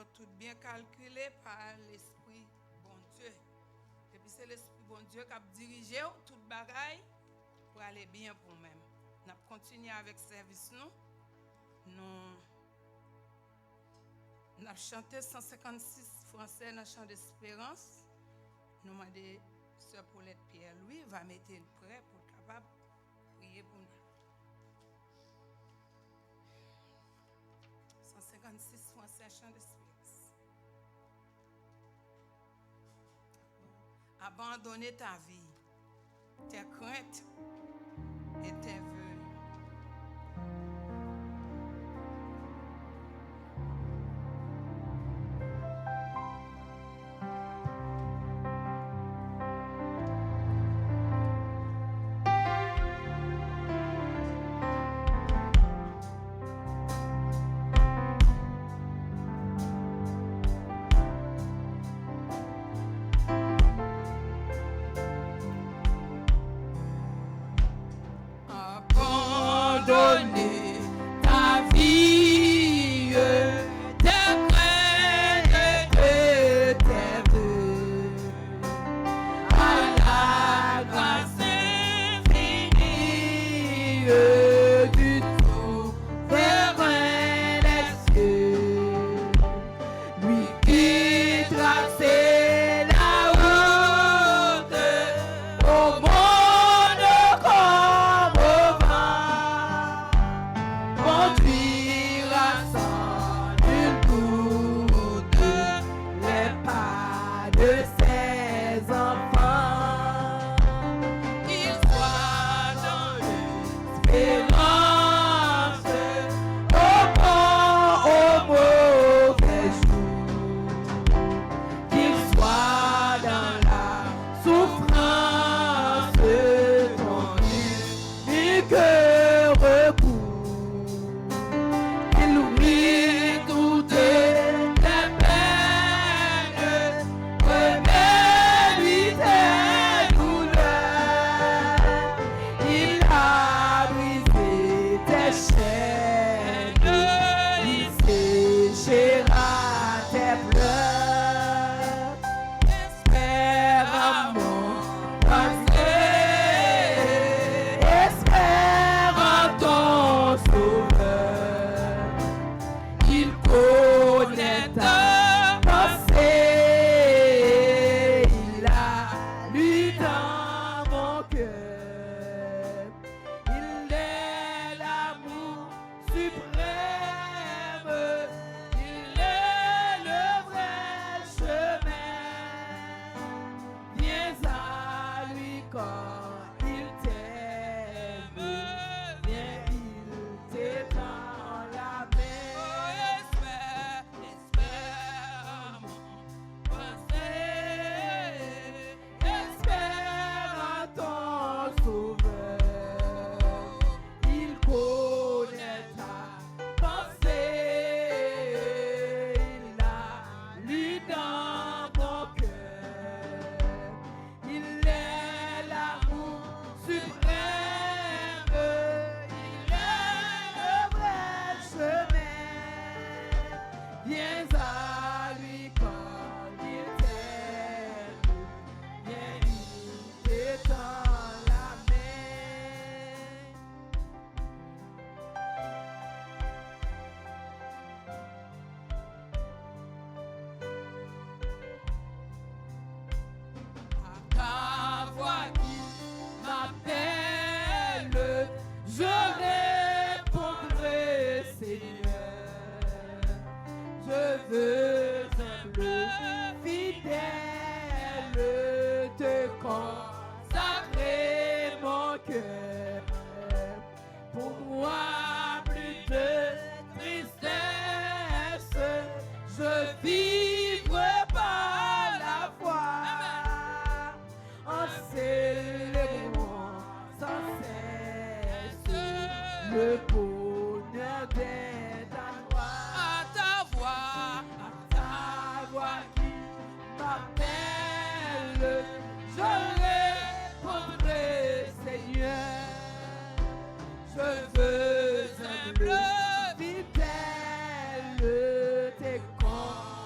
yo tout bien calculé par l'esprit bon Dieu. Et puis c'est l'esprit bon Dieu qui a dirigé toute bagaille pour aller bien pour nous-mêmes. Nous continuons avec le service nous avons chanté 156 français dans le chant d'espérance. Nous avons demandé Sœur Paulette Pierre-Louis va mettre le prêt pour être capable de prier pour nous. 156 français chant d'espérance. Abandonner ta vie, tes craintes et tes vœux. Donner ta vie, tes craintes et tes vœux à la grâce infinie du souverain des cieux, lui qui traçait la route au monde comme au vent. Conduira sans nul doute les pas de ses enfants. Qu'il soit dans l'espérance, au bon, au mauvais jour. Qu'il soit dans la souffrance, ton unique recours. Il oublie toutes les peines, remet-lui tes douleurs. Il a brisé tes chaînes, il séchera tes pleurs. Espère à mon passé, espère en ton sauveur. Il connaît ta pensée, il a lu dans mon cœur. Il est l'amour suprême, il est le vrai chemin. Viens à lui quand il t'aime, viens, il t'étend la main. Espère, espère mon pensée, espère en ton sauveur. Il connaît ta pensée, il a lu dans mon cœur. Il est l'amour suprême, il est le vrai chemin. Viens à lui quand il t'aime, viens, il t'étend la main. Ta voix qui m'appelle, je répondrai, Seigneur. Je veux humble, fidèle, te consacrer mon cœur. Pour moi, plus de tristesse, je vivrai par la foi. En célébrant sans cesse le bonheur d'être à toi. À ta voix qui m'appelle, je répondrai, Seigneur. Je veux humble, fidèle, te consacrer.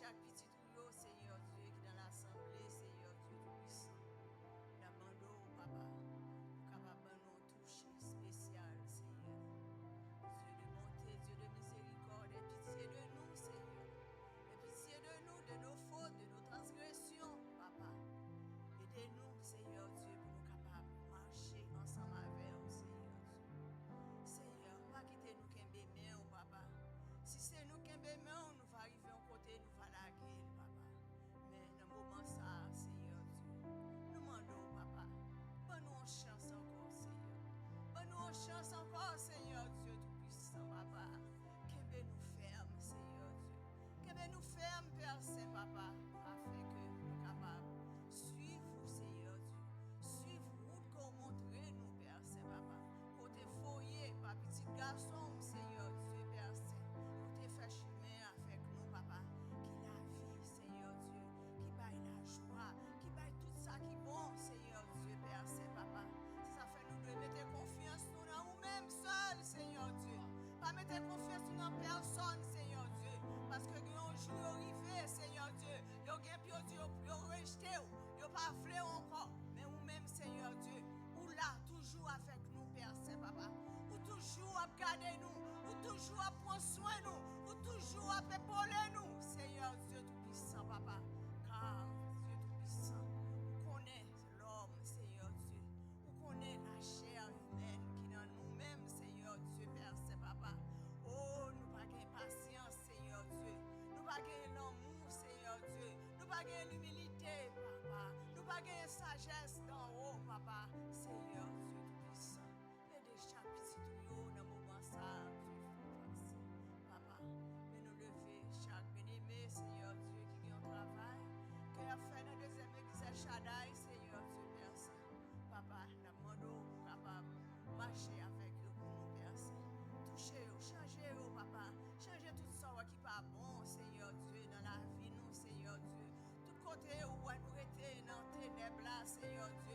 chaque petit tuyau, Seigneur Dieu, qui est dans l'assemblée, Seigneur Dieu tout-puissant. D'abandon, papa, capable de nous toucher spécial, Seigneur. Dieu de bonté, Dieu de miséricorde, et pitié de nous, Seigneur. Et pitié de nous, de nos fautes, de nos transgressions, papa. Aidez-nous, Seigneur Dieu, pour nous capables de marcher ensemble avec vous, Seigneur Dieu. Seigneur, pas quitter nous qu'un bébé, papa. Si c'est nous qu'un bébé, nous va arriver à côté, nous va laguer, papa. Mais dans le moment ça, Seigneur Dieu, nous demandons, papa, donne-nous une chance encore, Seigneur. Donne-nous une chance encore, Seigneur Dieu tout-puissant, papa. Qu'elle nous ferme, Seigneur Dieu. Qu'elle nous ferme, Père Saint, papa, afin que nous soyons capables de suivre vous, Seigneur Dieu. Suivre route qu'on montre nous, Père Saint, papa. Côté foyer, par petit garçon, Seigneur Dieu, Père Saint. Côté fait chemin avec nous, papa. Qui la vie, Seigneur Dieu. Qui baille la joie. Qui baille tout ça qui est bon, Seigneur Dieu, Père Saint, papa. Ça fait nous de mettre confiance nous dans nous-mêmes seuls, Seigneur Dieu. Pas mettre confiance dans personne, Seigneur Dieu. Parce que un jour arrivé, Seigneur Dieu, vous avez Dieu, vous rejeté, vous pas voulu encore. Mais vous-même, Seigneur Dieu, vous là, toujours avec nous, Père Saint, papa. Vous toujours à garder nous, vous toujours à prendre soin de nous, vous toujours à épauler nous, Seigneur Dieu tout-puissant, papa. Car Dieu tout-puissant, vous connaissez l'homme, Seigneur Dieu. Vous connaissez la chair humaine qui est dans nous-mêmes, Seigneur Dieu, Père Saint, papa. Oh, nous pas de patience, Seigneur Dieu. Nous pas de l'amour, Seigneur Dieu. Nous pas de l'humilité, papa. Nous pas de sagesse d'en haut, papa. Seigneur Dieu tout-puissant. Et des chaque petit tuyau dans le moment ça, Dieu, papa. Mais nous lever chaque bien-aimé, Seigneur Dieu, qui a un travail, qui a fait dans deuxième église Shaddai, Seigneur Dieu, Père Saint. Papa, nous demandons pour capable marcher avec eux pour nous, Père Saint. Touchez-vous, changez-vous, papa. Changez tout ça qui n'est pas bon, Seigneur Dieu, dans la vie, nous, Seigneur Dieu. Tout côté où nous étions dans tes ténèbres là, Seigneur Dieu.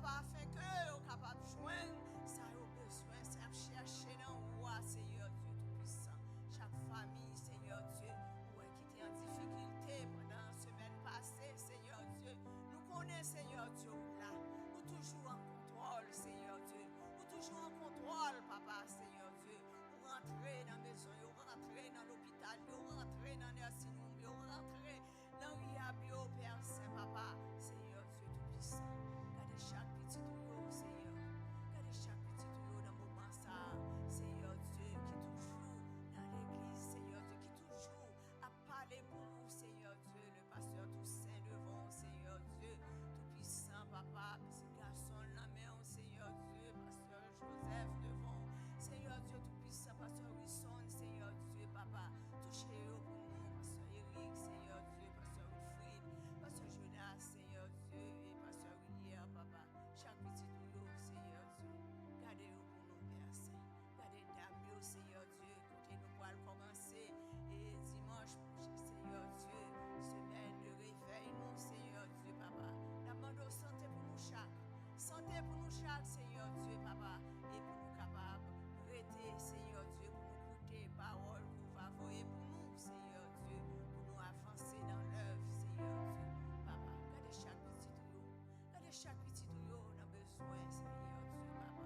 papa, afin que vous capable de joindre ça au besoin, ça chercher dans roi, Seigneur Dieu Tout-Puissant. Chaque famille, Seigneur Dieu, ouais, qui était en difficulté pendant la semaine passée, Seigneur Dieu. Nous connaissons, Seigneur Dieu, là. Nous toujours en contrôle, Seigneur Dieu. Nous toujours en contrôle, papa, Seigneur Dieu. Vous rentrez dans la maison, vous rentrez dans l'hôpital, vous rentrez dans le nursing home, vous rentrez dans le rehab, Père Saint, papa, Seigneur Dieu Tout-Puissant. Gardez chaque petit tuyau, Seigneur. Gardez chaque petit tuyau dans le moment ça, Seigneur Dieu, qui toujours dans l'église, Seigneur Dieu, qui toujours a parlé pour vous, Seigneur Dieu, le pasteur Toussaint devant, Seigneur Dieu, Tout-Puissant, papa, petit garçon, la main, Seigneur Dieu, pasteur Joseph devant, Seigneur Dieu, Tout-Puissant, pasteur Wilson, Seigneur Dieu, papa, touchez-le pour nous, pasteur Eric, Seigneur Dieu, pasteur Wilfried, pasteur Jonas, Seigneur Dieu, et pasteur William, papa, chaque petit tuyau, Seigneur Dieu, gardez-le pour nous, Père Saint, gardez Damio, Seigneur Dieu, côté nous pour commencer, et dimanche prochain, Seigneur Dieu, semaine de réveil, nous, Seigneur Dieu, papa, la demande santé pour nous chaque, santé pour nous chaque, Seigneur Dieu, papa, et pour nous capables de rester, Seigneur Dieu, pour nous écouter paroles que vous favorisez pour nous, Seigneur Dieu, pour nous avancer dans l'œuvre, Seigneur Dieu, papa, gardez chaque petit tuyau, gardez chaque petit tuyau, on a besoin, Seigneur Dieu, papa,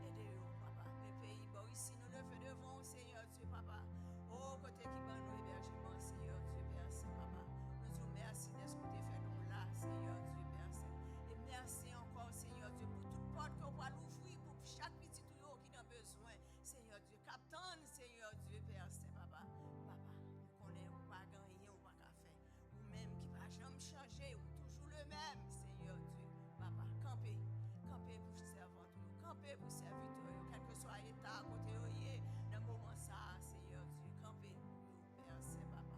aidez-nous, papa, les pays, bon, ici, nous le faisons devant, Seigneur Dieu, papa, au côté qui va nous hébergement, Seigneur Dieu, Père Saint, papa, nous disons merci de ce que tu fais nous là, Seigneur Dieu, Père Saint, et merci encore, Seigneur Dieu, pour toute porte qu'on va l'ouvrir, pour chaque petit tuyau qui a besoin, Seigneur Dieu, capitaine, Seigneur Dieu, Père Saint, papa, nous connaissons pas gagner, on va pas faire, ou même qui va jamais changer, ou toujours le même, Seigneur Dieu, papa, campez pour servir tout, campez pour servir tout, quel que soit l'état, côté dans le moment ça, Seigneur Dieu, campez pour Père Saint, papa,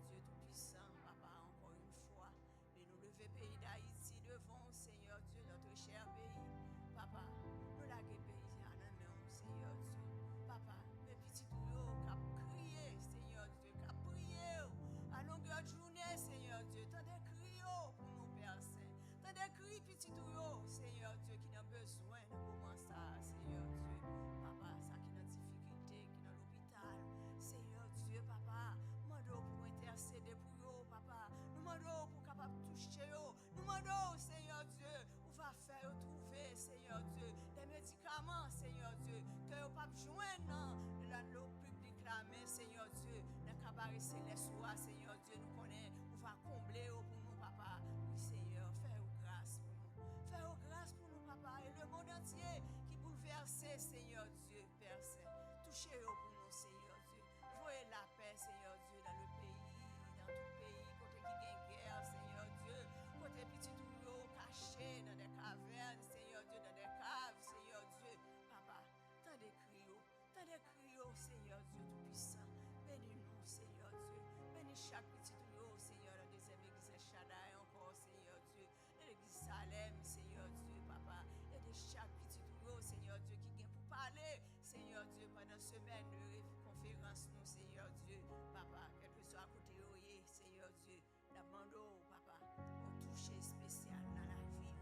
Dieu Tout-Puissant, papa, encore une fois, et nous lever pays d'Haïti devant, Seigneur Dieu, notre cher pays, papa, nous laguer pays à la main, Seigneur Dieu, papa, mes petits tuyaux qui ont crié, Seigneur Dieu, qui ont prié à longueur de journée, Seigneur Dieu, tant de cris pour nous, Père Saint, tant de cris, petits tuyaux, Seigneur Dieu, qui a besoin de moment ça, Seigneur Dieu, papa, ça qui a difficulté, qui est dans l'hôpital, Seigneur Dieu, papa, nous demandons pour intercéder pour eux, papa, nous demandons pour capable toucher eux, nous demandons, Seigneur Dieu, on va faire trouver, Seigneur Dieu, des médicaments, Seigneur Dieu, que vous ne pas joindre dans l'eau publique là, mais Seigneur Dieu, dans le cabaret céleste, Seigneur Dieu, nous connaissons, on va combler pour nous, papa, oui, Seigneur, fais-vous grâce pour nous, fais-vous grâce pour nous, papa, et le monde entier qui bouleverse, Seigneur Dieu, Père Saint, touchez-vous pour nous, Seigneur Dieu, voyez la paix, Seigneur Dieu, dans le pays, dans tout pays, côté qui gagne guerre, Seigneur Dieu, côté petit tuyau caché dans des cavernes, Seigneur Dieu, dans des caves, Seigneur Dieu, papa, tant de crios, Seigneur Dieu Tout-Puissant, bénis-nous, Seigneur Dieu, bénis chaque petit tuyau, Seigneur, dans des églises Shaddai encore, Seigneur Dieu, l'église Salem, Seigneur Dieu, papa, et de chaque petit tuyau, Seigneur Dieu, qui vient pour parler, Seigneur Dieu, pendant semaine de conférence, nous, Seigneur Dieu, papa, quel que soit à côté, Seigneur Dieu, la demandons, papa, on touche spécial dans la vie,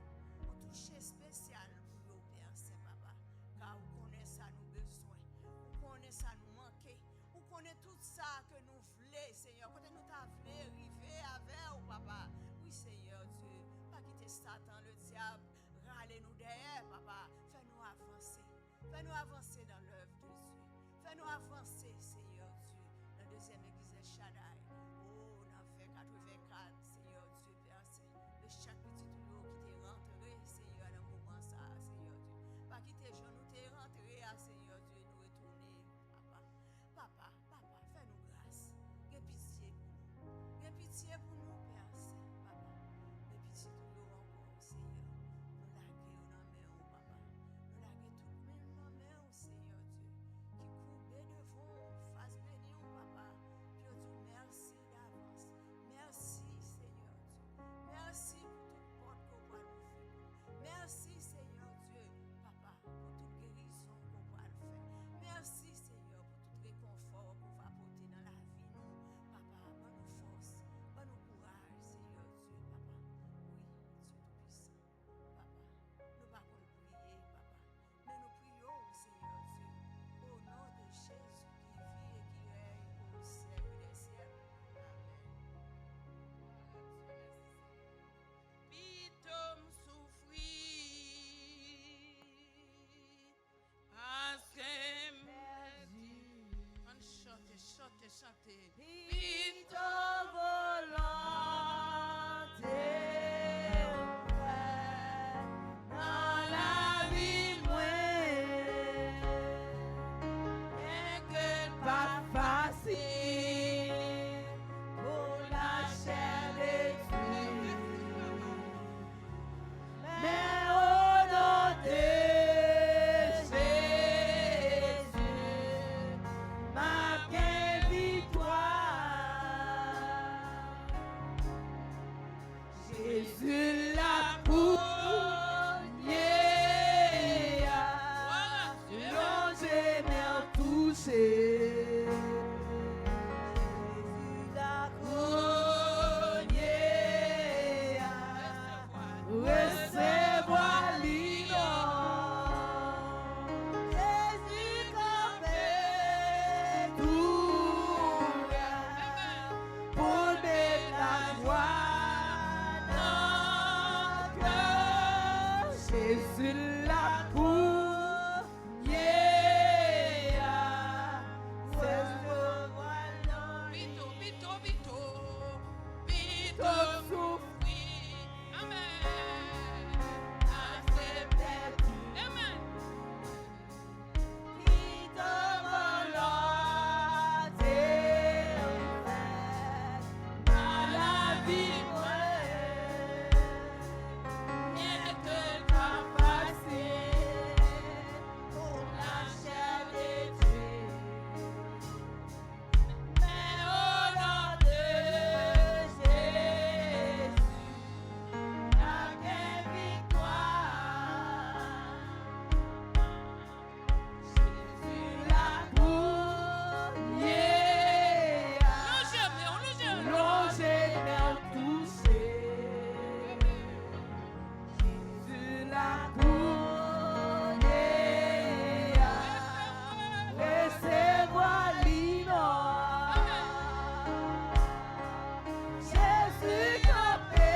on touche spécial pour nous, Père Saint, papa, car vous connaissez ça nous besoin, vous connaissez ça nous manquer, vous connaissez tout ça que nous voulons, Seigneur, quand nous t'avons arrivé avec vous, papa, oui, Seigneur Dieu, pas quitter Satan, le diable, râlez-nous derrière, papa, fais-nous avancer dans l'œuvre de Dieu, fais-nous avancer, Seigneur Dieu, dans la deuxième église de Shaddai. Oh, dans le 84, Seigneur Dieu, Père Saint, de chaque petit tuyau qui t'est rentré, Seigneur, dans le moment ça, Seigneur Dieu. Pas quitter gens, nous t'es rentré, Seigneur Dieu, nous retourner, papa, fais-nous grâce. Aie pitié pour nous. Aie pitié pour nous, Père Saint, papa. Les petits tuyaux encore, Seigneur. Nous laguer dans la main, papa. Nous laguer tout même dans la main, Seigneur Dieu. Qui coupe devant, face béni, papa. Puis on dit merci. Jésus la cour, yeah, c'est le voilà. Vito, vito, vito, vito, Ton souffle, oui, amen. Accepté, amen. qui te volonté dans la vie vraie, Rien que pas facile pour la chair des dieux. Mais au nom de Jésus, la vraie victoire. Jésus la cour, yeah. Longé, mais touché. Jésus la cour, yeah. Laissez-moi l'innocent. Jésus campé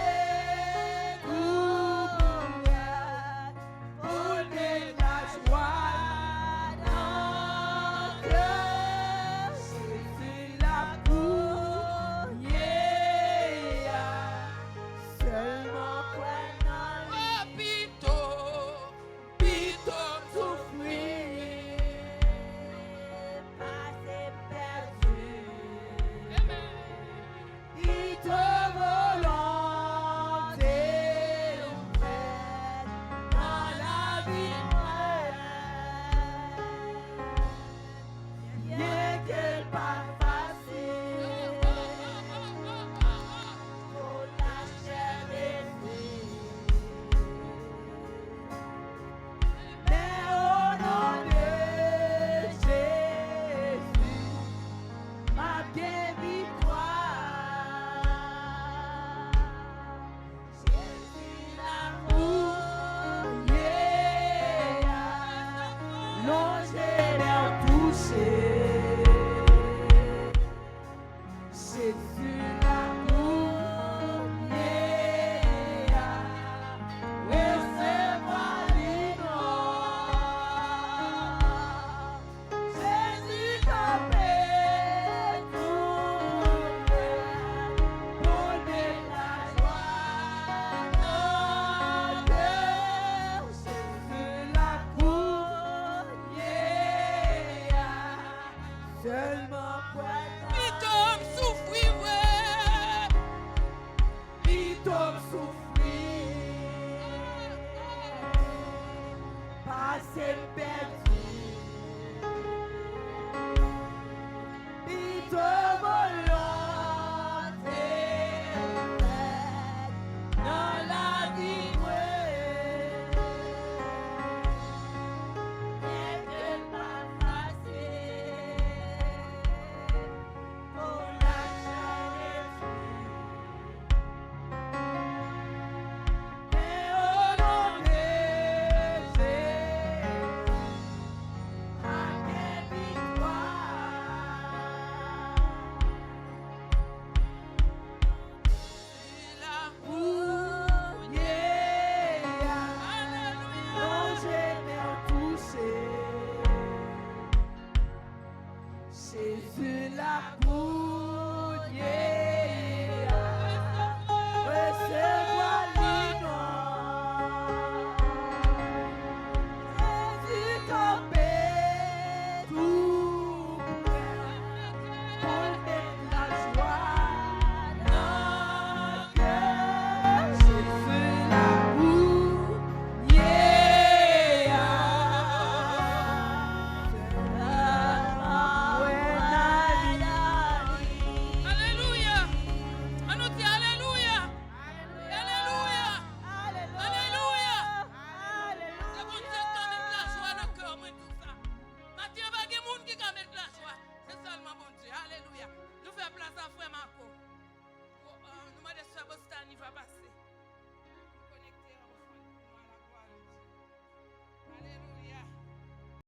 pour donner la joie dans le cœur. Jésus la cour, yeah. Seulement prenant Oh, pito, pito, souffrir, passer perdu. amen. Il te volonté ouverte dans la vie vraie. Bien qu'elle pas facile pour la chair des filles. Mais au nom de Jésus, ma bien victoire. Jésus l'amour, yeah. Longé l'air touché. Jésus l'amour, yeah. Laissez-moi l'innocent. Jésus campé pour donner la joie dans le cœur. Jésus la cour, yeah. Seulement pour Pito, souffrir, ouais. Vito souffrir, passer perdu.